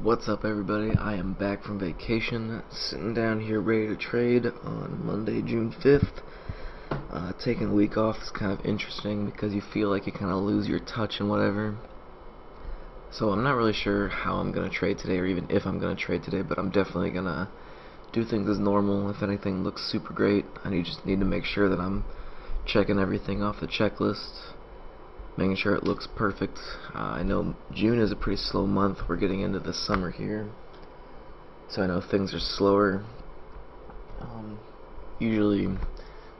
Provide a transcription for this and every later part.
What's up, everybody? I am back from vacation, sitting down here ready to trade on Monday, June 5th. Taking a week off is kind of interesting because you feel like you kind of lose your touch and whatever. So I'm not really sure how I'm going to trade today, or even if I'm going to trade today, but I'm definitely going to do things as normal. If anything looks super great, I just need to make sure that I'm checking everything off the checklist, making sure it looks perfect. I know June is a pretty slow month. We're getting into the summer here, so I know things are slower. Usually,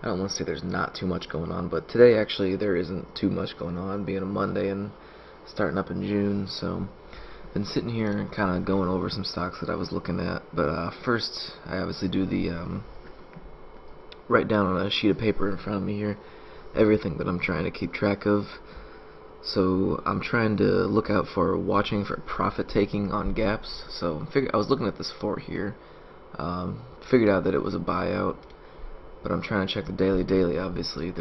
I don't want to say there's not too much going on, but today actually there isn't too much going on, being a Monday and starting up in June. So been sitting here and kind of going over some stocks that I was looking at. But first, I obviously do the write down on a sheet of paper in front of me here everything that I'm trying to keep track of. So I'm trying to look out for watching for profit taking on gaps. So I was looking at this 4 here, figured out that it was a buyout, but I'm trying to check the daily. Obviously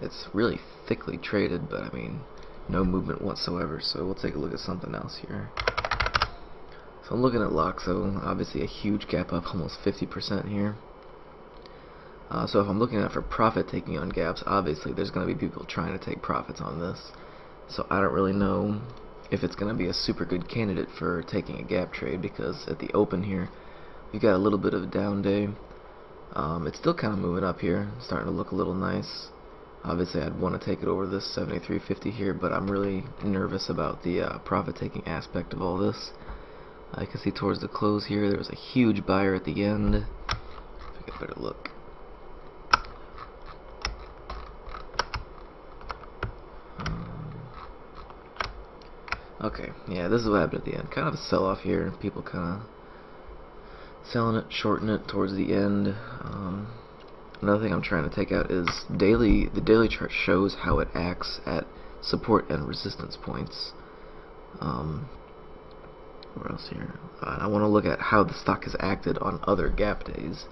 it's really thickly traded, but I mean no movement whatsoever. So we'll take a look at something else here. So I'm looking at Loxo, obviously a huge gap up, almost 50% here. So if I'm looking at for profit taking on gaps, obviously there's going to be people trying to take profits on this. So I don't really know if it's going to be a super good candidate for taking a gap trade, because at the open here we got a little bit of a down day. It's still kind of moving up here, starting to look a little nice. Obviously I'd want to take it over this 73.50 here, but I'm really nervous about the profit taking aspect of all this. I can see towards the close here there was a huge buyer at the end. If I get a better look. Okay, yeah, this is what happened at the end. Kind of a sell-off here. People kind of selling it, shorting it towards the end. Another thing I'm trying to take out is the daily chart shows how it acts at support and resistance points. Where else here? I want to look at how the stock has acted on other gap days.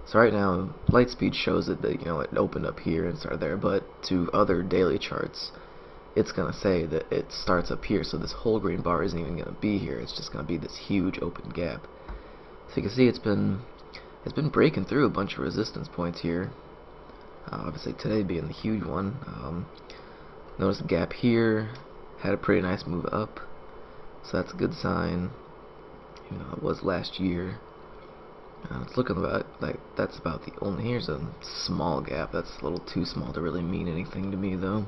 So right now, Lightspeed shows it that it opened up here and started there, but to other daily charts, it's going to say that it starts up here, so this whole green bar isn't even going to be here. It's just going to be this huge open gap. So you can see it's been breaking through a bunch of resistance points here. Obviously today being the huge one. Notice the gap here had a pretty nice move up, so that's a good sign. Even though it was last year. It's looking about like that's about the only. Here's a small gap. That's a little too small to really mean anything to me, though.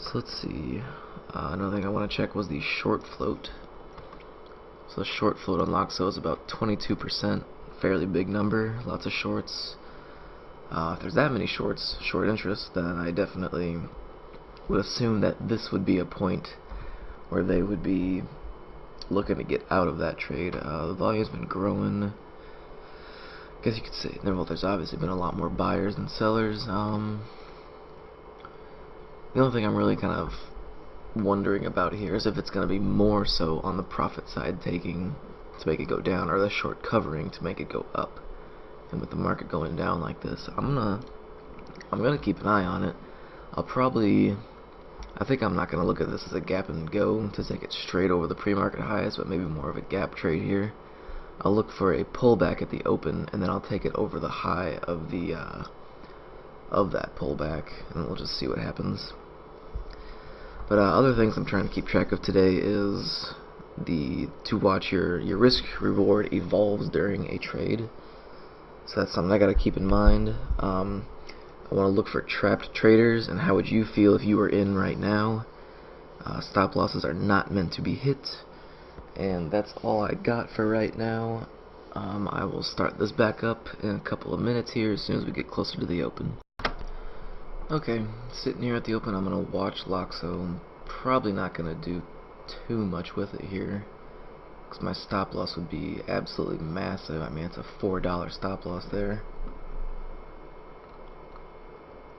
So let's see. Another thing I want to check was the short float. So the short float on Loxo is about 22%, fairly big number, lots of shorts. If there's that many short interest, then I definitely would assume that this would be a point where they would be looking to get out of that trade. The volume's been growing. I guess you could say, well, there's obviously been a lot more buyers than sellers. The only thing I'm really kind of wondering about here is if it's going to be more so on the profit side taking to make it go down, or the short covering to make it go up. And with the market going down like this, I'm gonna keep an eye on it. I think I'm not gonna look at this as a gap and go to take it straight over the pre-market highs, but maybe more of a gap trade here. I'll look for a pullback at the open, and then I'll take it over the high of the of that pullback, and we'll just see what happens. But other things I'm trying to keep track of today is to watch your risk reward evolves during a trade. So that's something I gotta keep in mind. I want to look for trapped traders, and how would you feel if you were in right now? Stop losses are not meant to be hit, and that's all I got for right now. I will start this back up in a couple of minutes here as soon as we get closer to the open. Okay, sitting here at the open, I'm going to watch Loxo. I'm probably not going to do too much with it here, because my stop loss would be absolutely massive. I mean, it's a $4 stop loss there.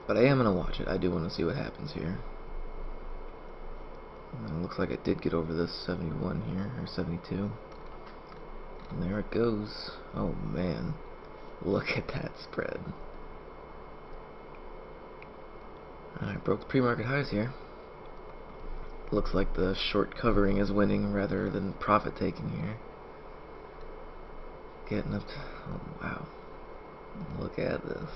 But I am going to watch it. I do want to see what happens here. And it looks like it did get over this 71 here, or 72. And there it goes. Oh man, look at that spread. Alright, broke the pre-market highs here. Looks like the short covering is winning rather than profit taking here. Getting up to, oh wow, look at this.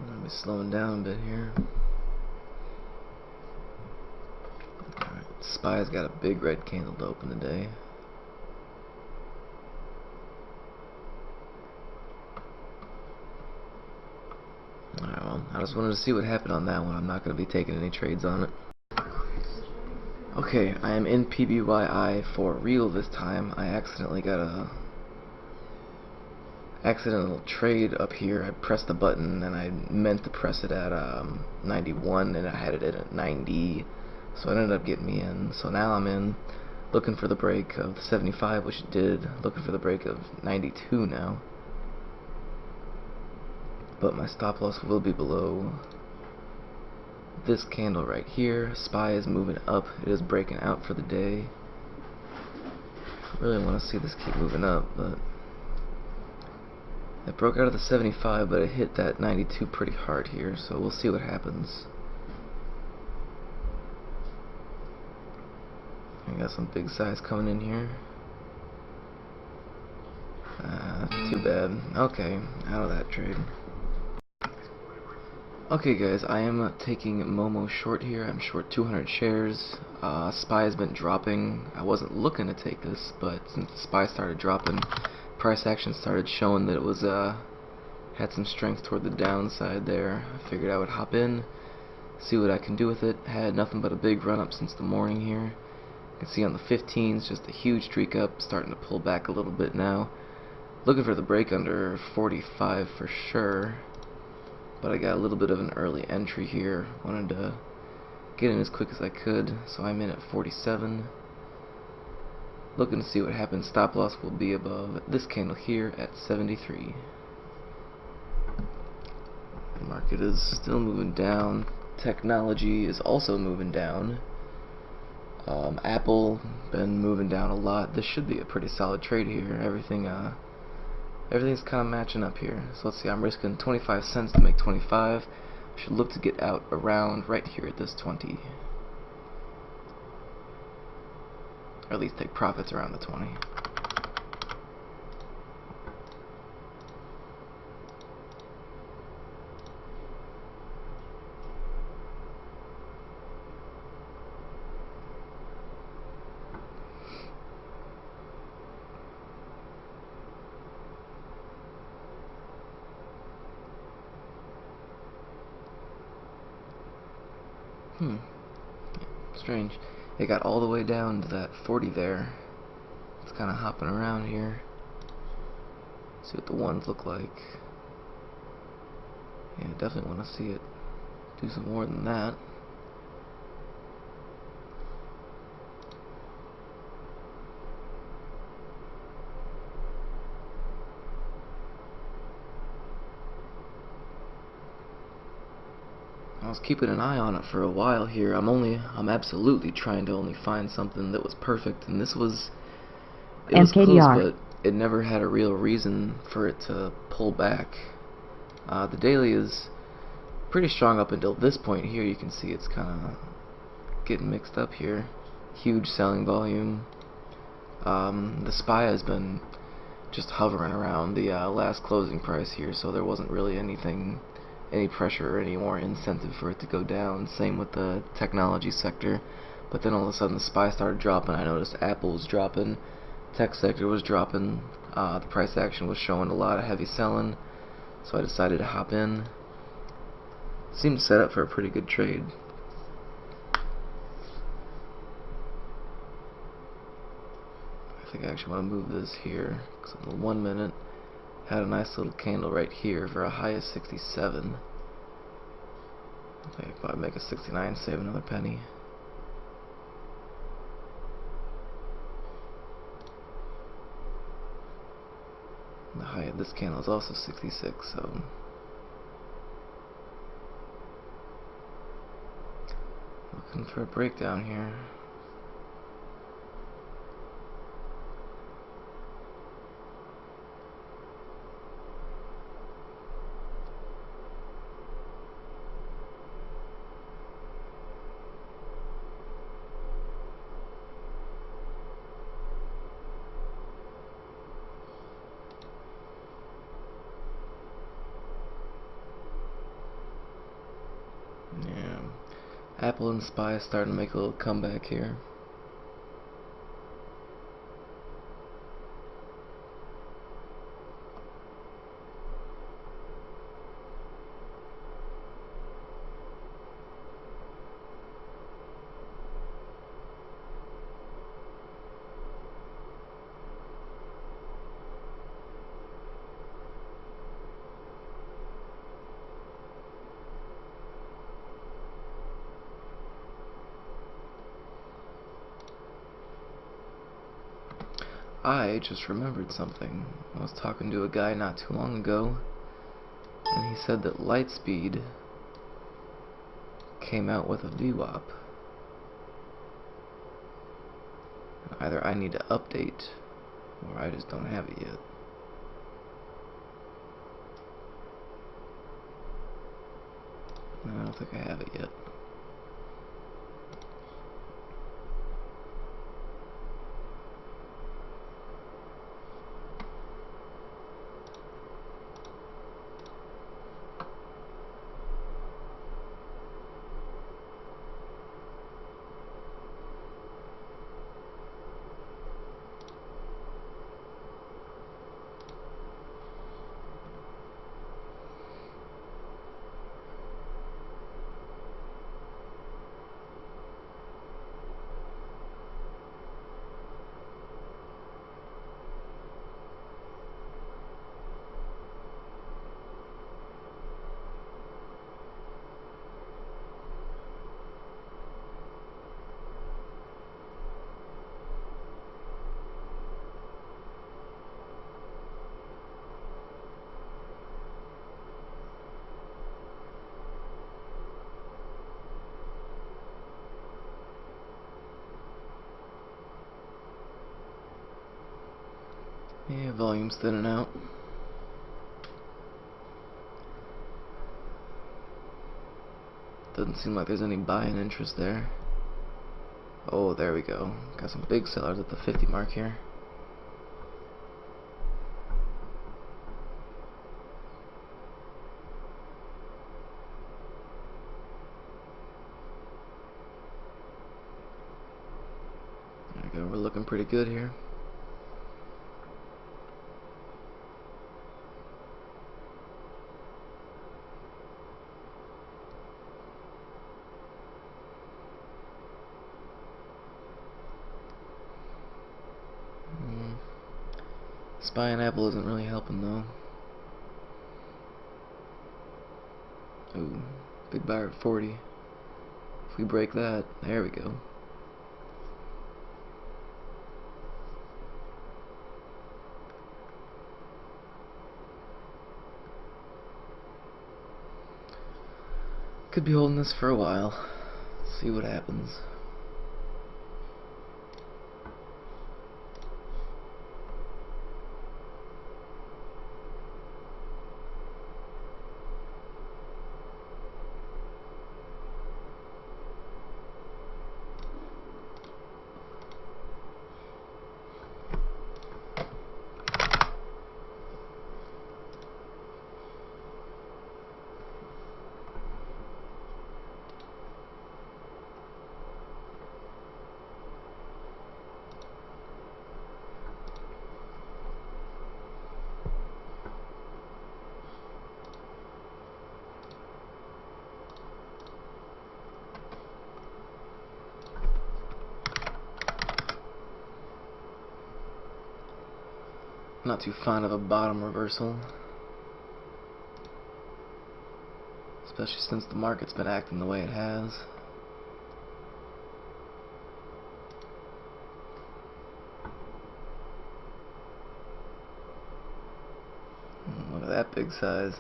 Let me slowing down a bit here. Alright, SPY's got a big red candle to open the day. Alright, well, I just wanted to see what happened on that one. I'm not going to be taking any trades on it. Okay, I am in PBYI for real this time. I accidentally got a accidental trade up here. I pressed the button and I meant to press it at 91 and I had it in at 90, so it ended up getting me in. So now I'm in, looking for the break of 75, which it did, looking for the break of 92 now, but my stop loss will be below this candle right here. SPY is moving up, it is breaking out for the day. I really want to see this keep moving up, but it broke out of the 75, but it hit that 92 pretty hard here, so we'll see what happens. I got some big size coming in here. Too bad. Okay, out of that trade. Okay guys, I am taking Momo short here. I'm short 200 shares. SPY has been dropping. I wasn't looking to take this, but since SPY started dropping, price action started showing that it was had some strength toward the downside there. I figured I would hop in, see what I can do with it. Had nothing but a big run up since the morning here. You can see on the 15s just a huge streak up, starting to pull back a little bit now. Looking for the break under 45 for sure, but I got a little bit of an early entry here. Wanted to get in as quick as I could, so I'm in at 47. Looking to see what happens. Stop loss will be above this candle here at 73. The market is still moving down. Technology is also moving down. Apple been moving down a lot. This should be a pretty solid trade here. Everything's kind of matching up here. So let's see. I'm risking 25 cents to make 25. Should look to get out around right here at this 20. Or at least take profits around the 20. Strange. It got all the way down to that 40 there. It's kind of hopping around here. See what the ones look like. Yeah, definitely want to see it do some more than that. I was keeping an eye on it for a while here. I'm absolutely trying to only find something that was perfect, and this was, it was close, but it never had a real reason for it to pull back. The daily is pretty strong up until this point here. You can see it's kind of getting mixed up here. Huge selling volume. The SPY has been just hovering around the last closing price here, so there wasn't really any pressure or any more incentive for it to go down. Same with the technology sector, but then all of a sudden the SPY started dropping. I noticed Apple was dropping, tech sector was dropping, the price action was showing a lot of heavy selling, so I decided to hop in. Seemed set up for a pretty good trade. I think I actually want to move this here, because in the 1 minute had a nice little candle right here for a high of 67. I think I'd probably make a 69, save another penny. the high of this candle is also 66, so looking for a breakdown here. Yeah, Apple and SPY is starting to make a little comeback here. I just remembered something. I was talking to a guy not too long ago, and he said that Lightspeed came out with a VWAP. Either I need to update, or I just don't have it yet. No, I don't think I have it yet. Yeah, volume's thinning out. Doesn't seem like there's any buying interest there. Oh, there we go. Got some big sellers at the 50 mark here. There we go. We're looking pretty good here. SPY and Apple isn't really helping though. Ooh, big buyer at 40. If we break that, there we go. Could be holding this for a while. See what happens. Not too fond of a bottom reversal, especially since the market's been acting the way it has. big size.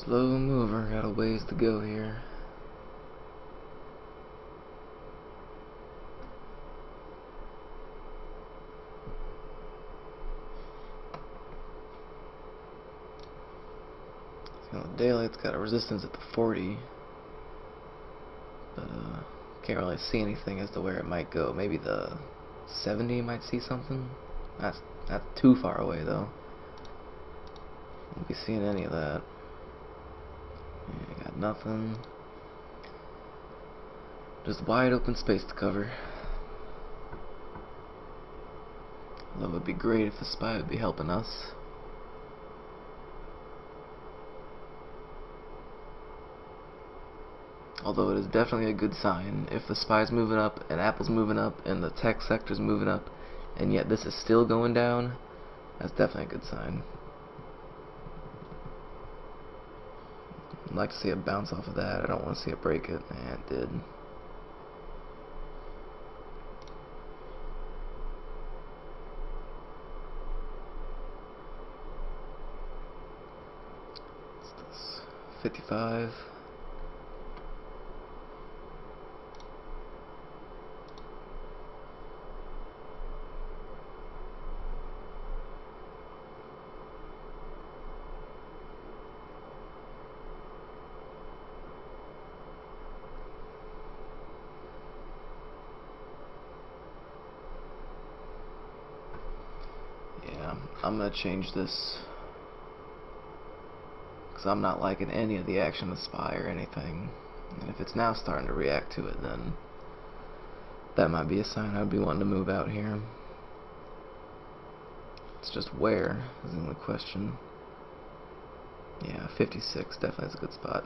Slow mover, got a ways to go here. Daylight's got a resistance at the 40, but can't really see anything as to where it might go. Maybe the 70 might see something. That's too far away though. Won't be seeing any of that. Yeah, got nothing. Just wide open space to cover. Although it would be great if the SPY would be helping us. Although it is definitely a good sign if the SPY's moving up and Apple's moving up and the tech sector's moving up and yet this is still going down. That's definitely a good sign. I'd like to see it bounce off of that. I don't want to see it break it. And it did. What's this? 55. I'm gonna change this because I'm not liking any of the action of the SPY or anything, and if it's now starting to react to it, then that might be a sign I'd be wanting to move out here. It's just where is the only question. Yeah, 56 definitely is a good spot.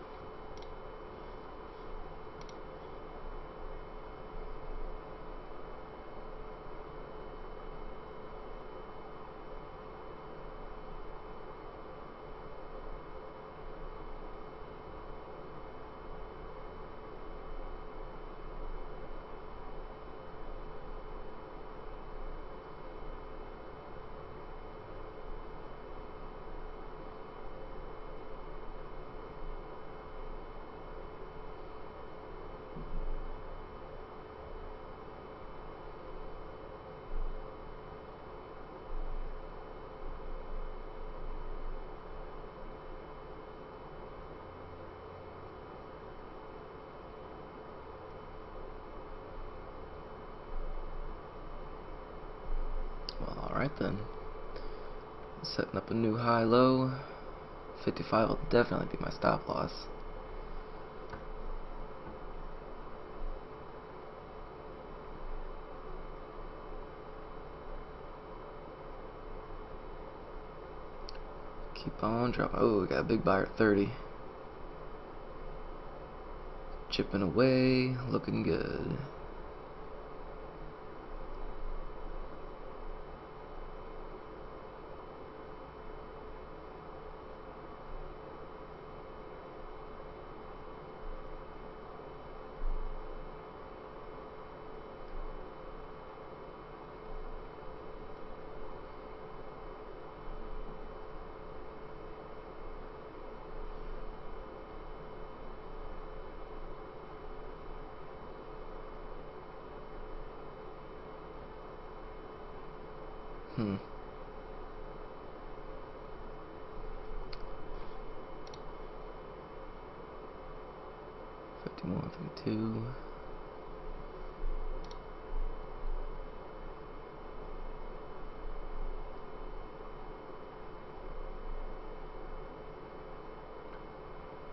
Well, alright then. Setting up a new high-low. 55 will definitely be my stop loss. Keep on dropping. Oh, we got a big buyer at 30. Chipping away, looking good. Hmm. $51, $52.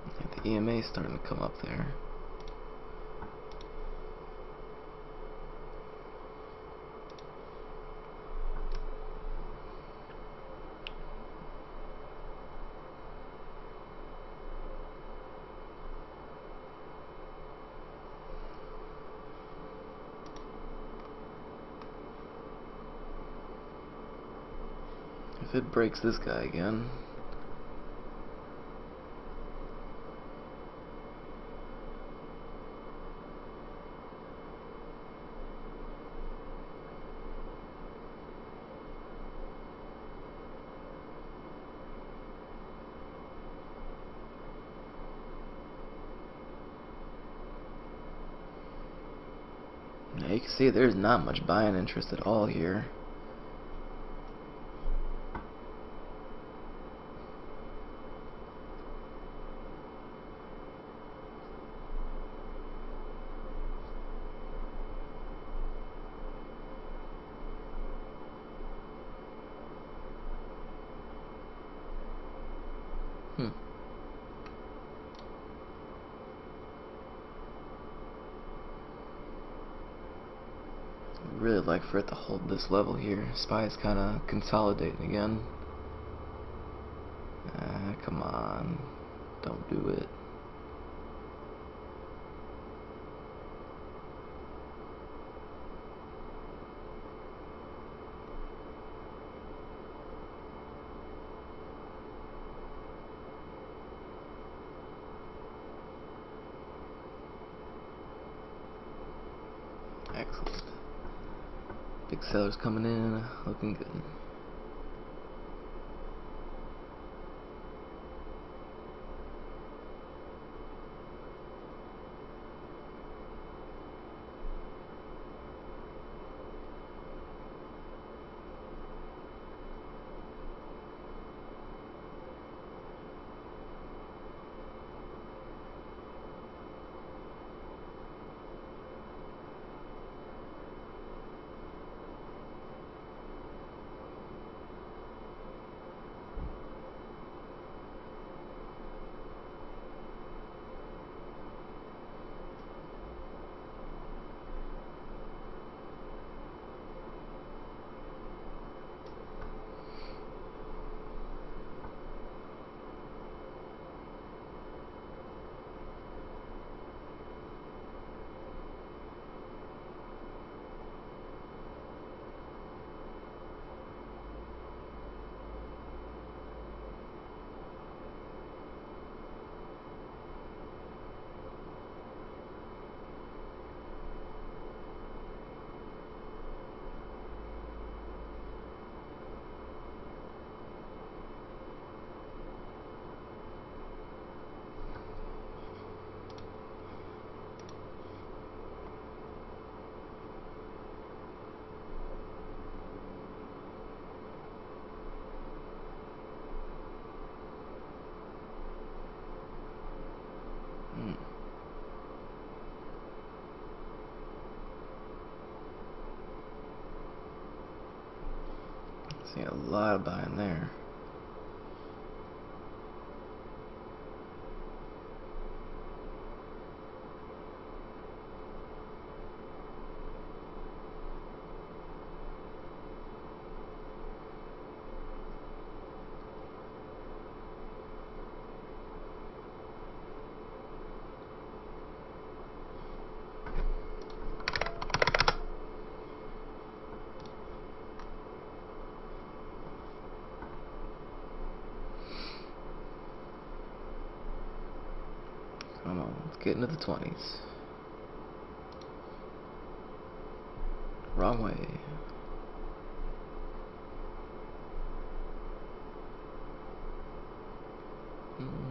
I think the EMA is starting to come up there. if it breaks this guy again. Now you can see there's not much buying interest at all here. Really like for it to hold this level here. SPY's kind of consolidating again. Come on, don't do it. Excellent. Big sellers coming in, looking good. See a lot of buying there. Come on, let's get into the 20s. Wrong way.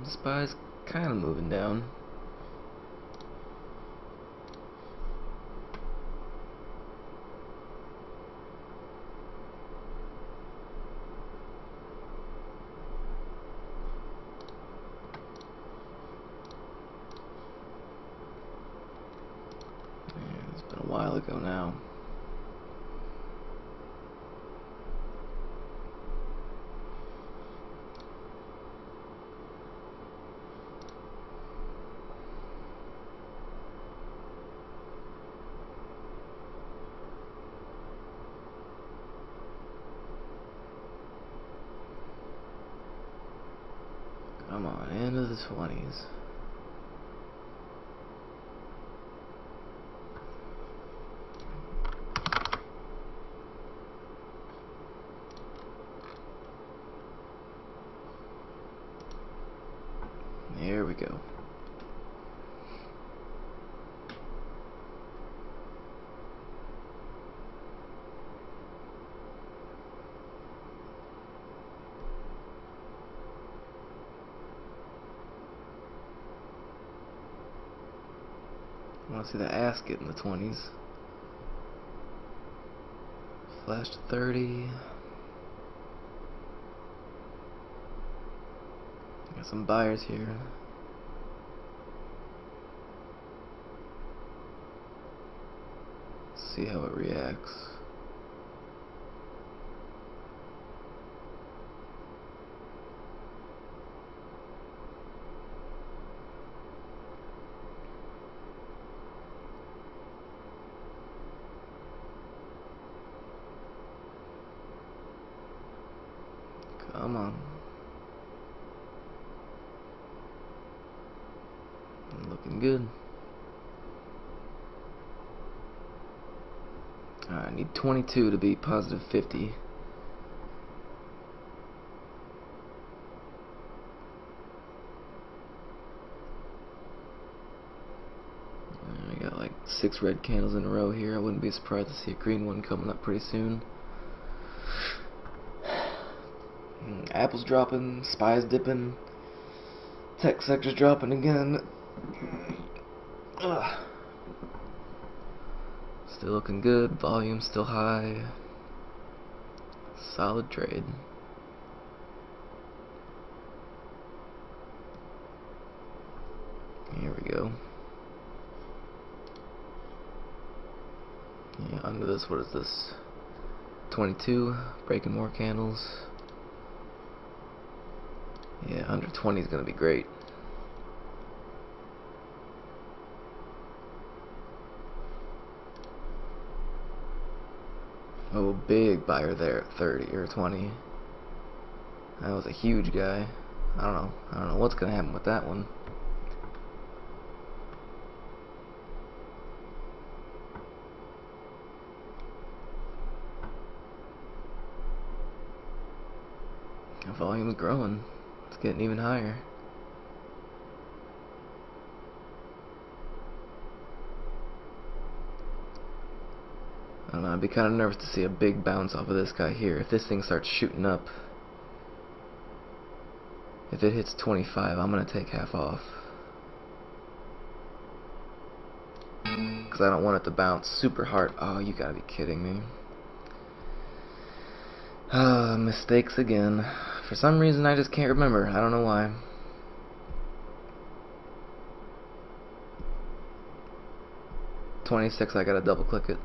SPY's kind of moving down. It's been a while ago now. Come on, into the 20s. I want to see the ass get in the 20s. Flash to 30. Got some buyers here. Let's see how it reacts. Come on. Looking good. Alright, I need 22 to be positive 50. I got like 6 red candles in a row here. I wouldn't be surprised to see a green one coming up pretty soon. Apple's dropping, SPY's dipping, tech sector's dropping again. Ugh. Still looking good, volume still high. Solid trade. Here we go. Yeah, under this, what is this? 22, breaking more candles. Yeah, under 20 is going to be great. Oh, big buyer there at 30 or 20. That was a huge guy. I don't know what's going to happen with that one. The volume's growing. It's getting even higher. I don't know, I'd be kind of nervous to see a big bounce off of this guy here. If this thing starts shooting up, if it hits 25, I'm going to take half off. Because I don't want it to bounce super hard. Oh, you gotta be kidding me. Mistakes again. For some reason I just can't remember. I don't know why. $26, I gotta double click it.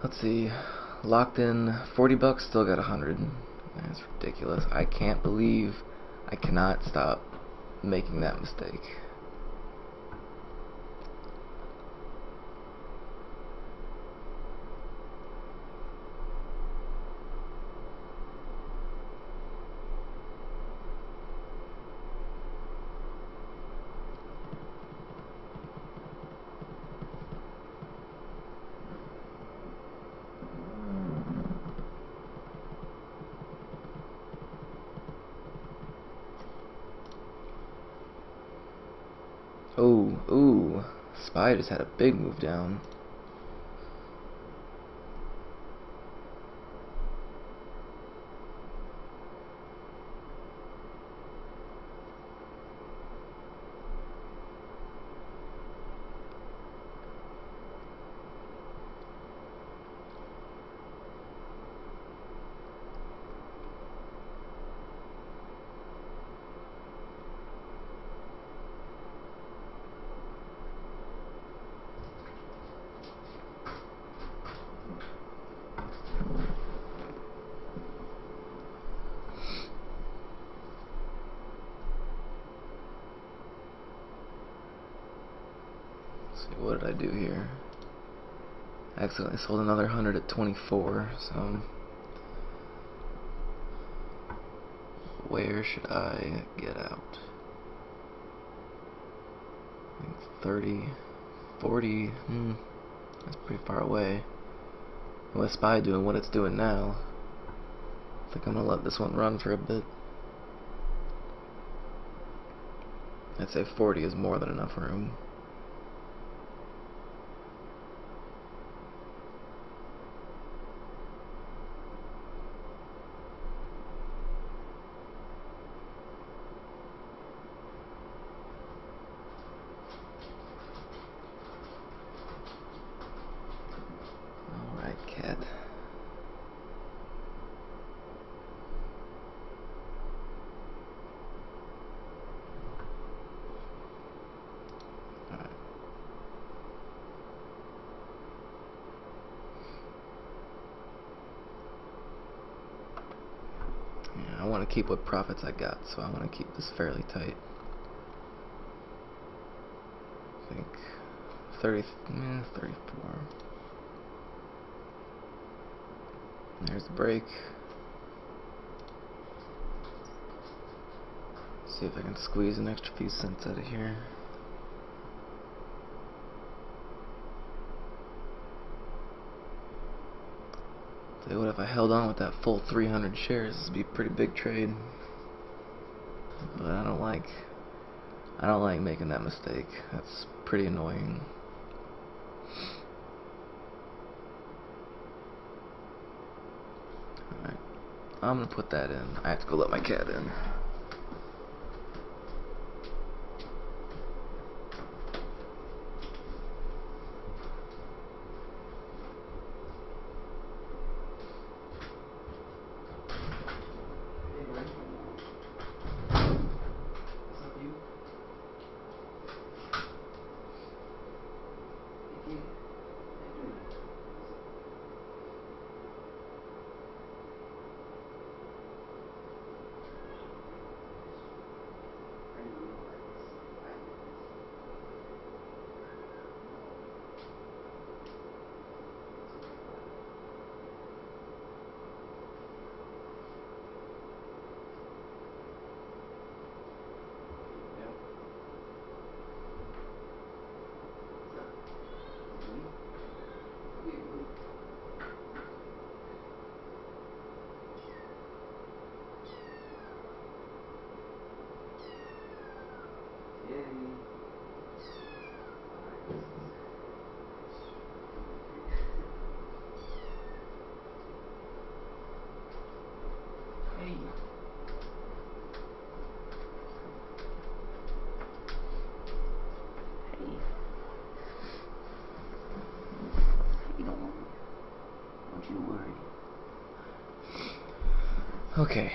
Let's see, locked in 40 bucks, still got 100. That's ridiculous. I can't believe I cannot stop making that mistake. Oh, ooh, SPY just had a big move down. What did I do here? I accidentally sold another 100 at 24, so where should I get out? I think 30. 40, that's pretty far away. With SPY doing what it's doing now, I think I'm gonna let this one run for a bit. I'd say 40 is more than enough room. Alright, cat. I want to keep what profits I got, so I want to keep this fairly tight. I think 34. There's the break. See if I can squeeze an extra few cents out of here. Tell you what, if I held on with that full 300 shares, this would be a pretty big trade. But I don't like making that mistake. That's pretty annoying. Alright, I'm gonna put that in. I have to go let my cat in. Okay.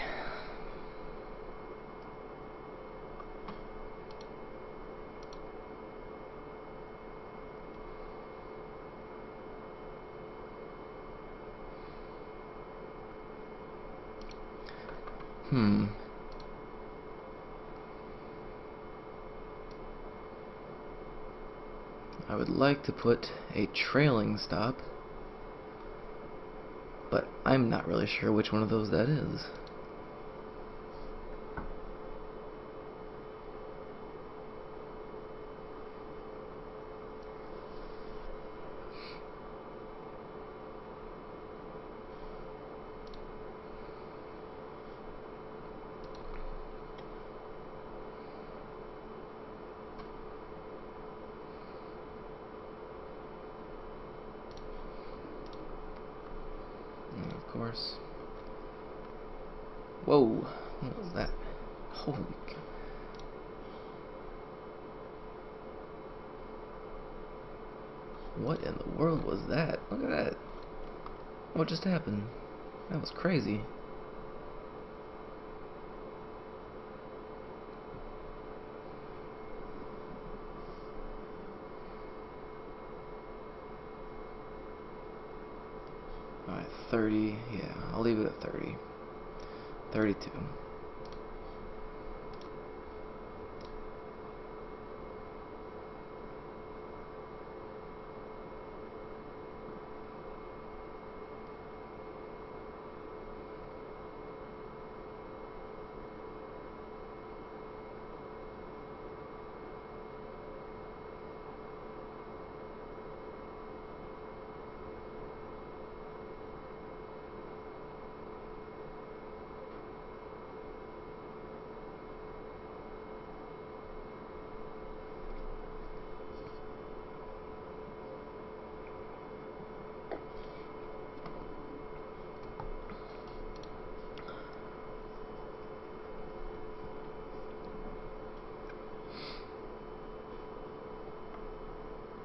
I would like to put a trailing stop, but I'm not really sure which one of those that is. Of course. Whoa, what was that? Holy cow. What in the world was that? Look at that. What just happened? That was crazy. Alright, 30. Yeah, I'll leave it at 30. 32.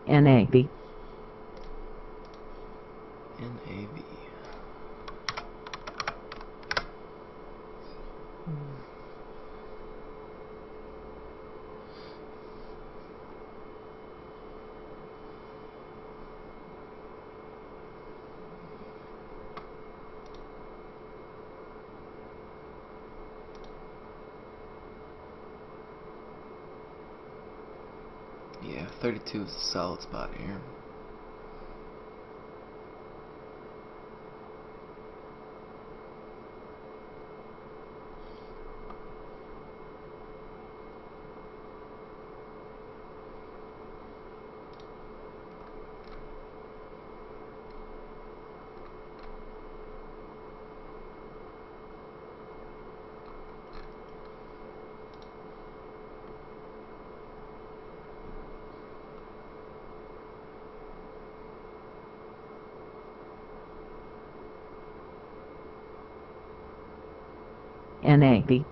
NAV. NAV. Yeah, 32 is a solid spot here. NAV.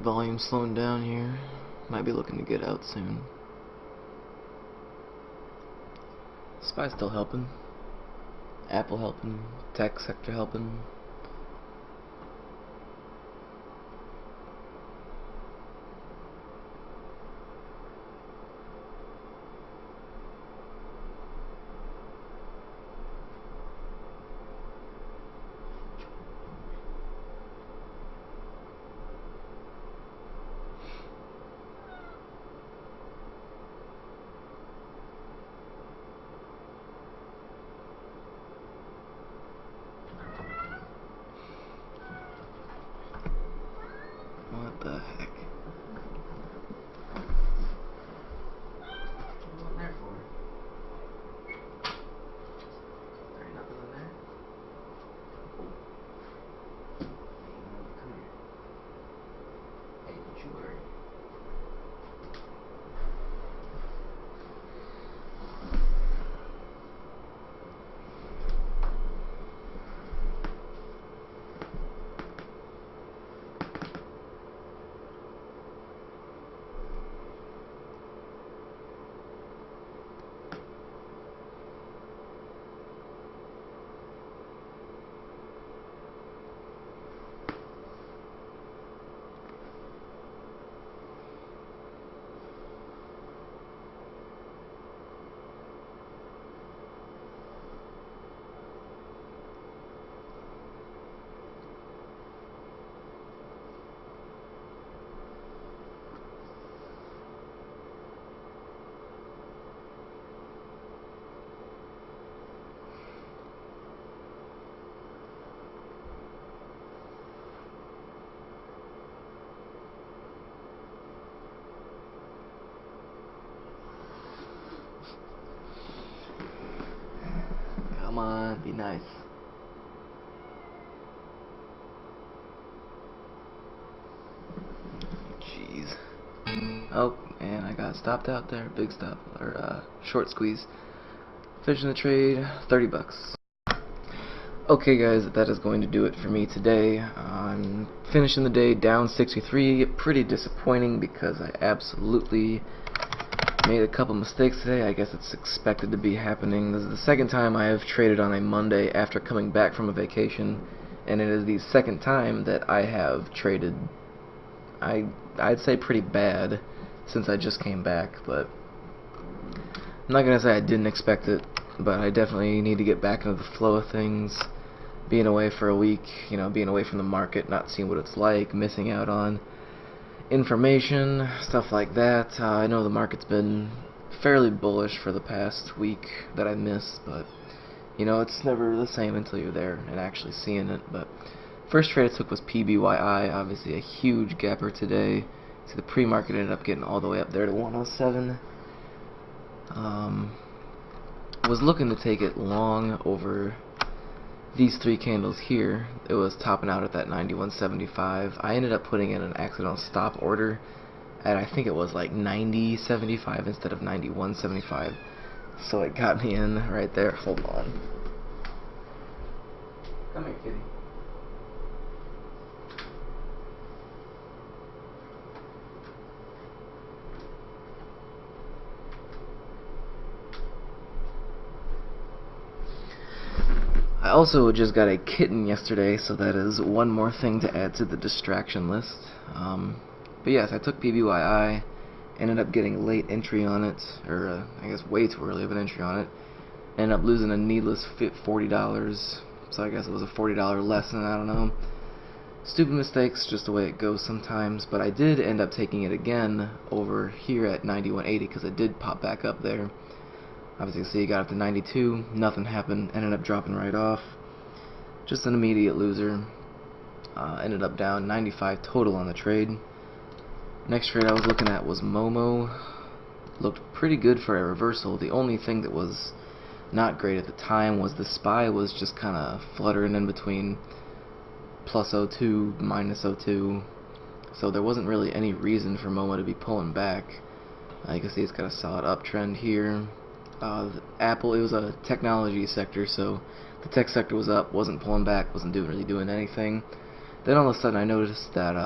Volume slowing down here. Might be looking to get out soon. SPY still helping. Apple helping. Tech sector helping. What the heck? What's in there for? There ain't nothing in there. Come here. Hey, don't you worry. Come on, be nice. Jeez. Oh, and I got stopped out there. Big stop. Or, short squeeze. Finishing the trade, $30. Okay guys, that is going to do it for me today. I'm finishing the day down 63. Pretty disappointing because I absolutely made a couple mistakes today. I guess it's expected to be happening. This is the second time I have traded on a Monday after coming back from a vacation, and it is the second time that I have traded, I'd say pretty bad, since I just came back. But I'm not gonna say I didn't expect it, but I definitely need to get back into the flow of things. Being away for a week, being away from the market, not seeing what it's like, missing out on information, stuff like that. I know the market's been fairly bullish for the past week that I missed, but it's never the same until you're there and actually seeing it. But first trade I took was PBYI, obviously a huge gapper today. See, the pre-market ended up getting all the way up there to 107. Was looking to take it long over these three candles here. It was topping out at that 91.75. I ended up putting in an accidental stop order at, I think it was like 90.75 instead of 91.75. So it got me in right there. Hold on. Come here, kitty. I also just got a kitten yesterday, so that is one more thing to add to the distraction list. But yes, I took PBYI, ended up getting a late entry on it, or I guess way too early of an entry on it. Ended up losing a needless $40, so I guess it was a $40 lesson, I don't know. Stupid mistakes, just the way it goes sometimes, but I did end up taking it again over here at 91.80 because it did pop back up there. Obviously, see, it got up to 92, nothing happened, ended up dropping right off. Just an immediate loser. Ended up down 95 total on the trade. Next trade I was looking at was Momo. Looked pretty good for a reversal. The only thing that was not great at the time was the SPY was just kind of fluttering in between plus 02, minus 02. So there wasn't really any reason for Momo to be pulling back. You can see it's got a solid uptrend here. Apple, it was a technology sector, so the tech sector was up, wasn't pulling back, wasn't really doing anything. Then all of a sudden I noticed that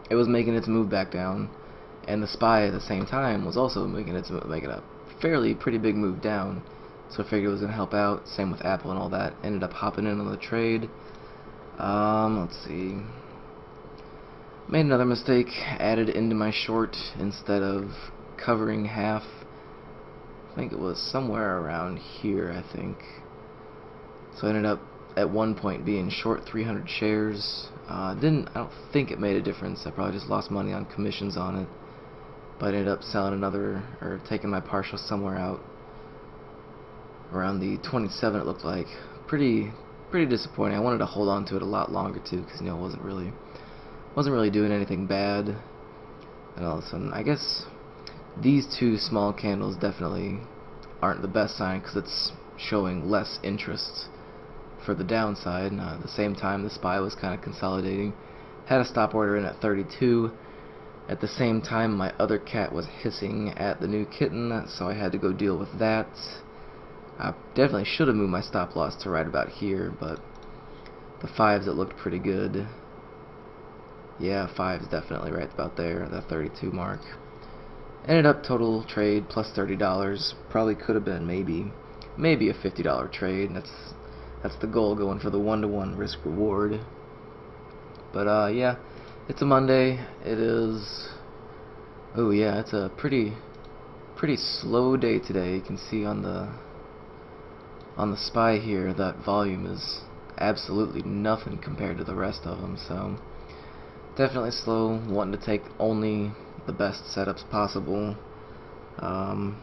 it was making its move back down, and the SPY at the same time was also making a pretty big move down. So I figured it was going to help out. Same with Apple and all that. Ended up hopping in on the trade. Let's see. Made another mistake. Added into my short instead of covering half. I think it was somewhere around here, I think. So I ended up at one point being short 300 shares. I don't think it made a difference. I probably just lost money on commissions on it. But I ended up selling another, or taking my partial somewhere out around the 27, it looked like. Pretty disappointing. I wanted to hold on to it a lot longer too, because it wasn't really doing anything bad. And all of a sudden, I guess these two small candles definitely aren't the best sign because it's showing less interest for the downside. At the same time, the SPY was kind of consolidating. Had a stop order in at 32. At the same time, my other cat was hissing at the new kitten, so I had to go deal with that. I definitely should have moved my stop loss to right about here, but the 5s, it looked pretty good. Yeah, 5's definitely right about there at that 32 mark. Ended up total trade plus $30. Probably could have been maybe a $50 trade. That's the goal, going for the 1-to-1 risk reward. But yeah, it's a Monday. It is. Oh yeah, it's a pretty slow day today. You can see on the SPY here that volume is absolutely nothing compared to the rest of them. So definitely slow. Wanting to take only the best setups possible. Got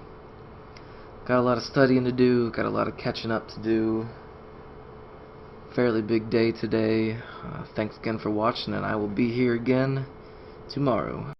a lot of studying to do, got a lot of catching up to do. Fairly big day today. Thanks again for watching, and I will be here again tomorrow.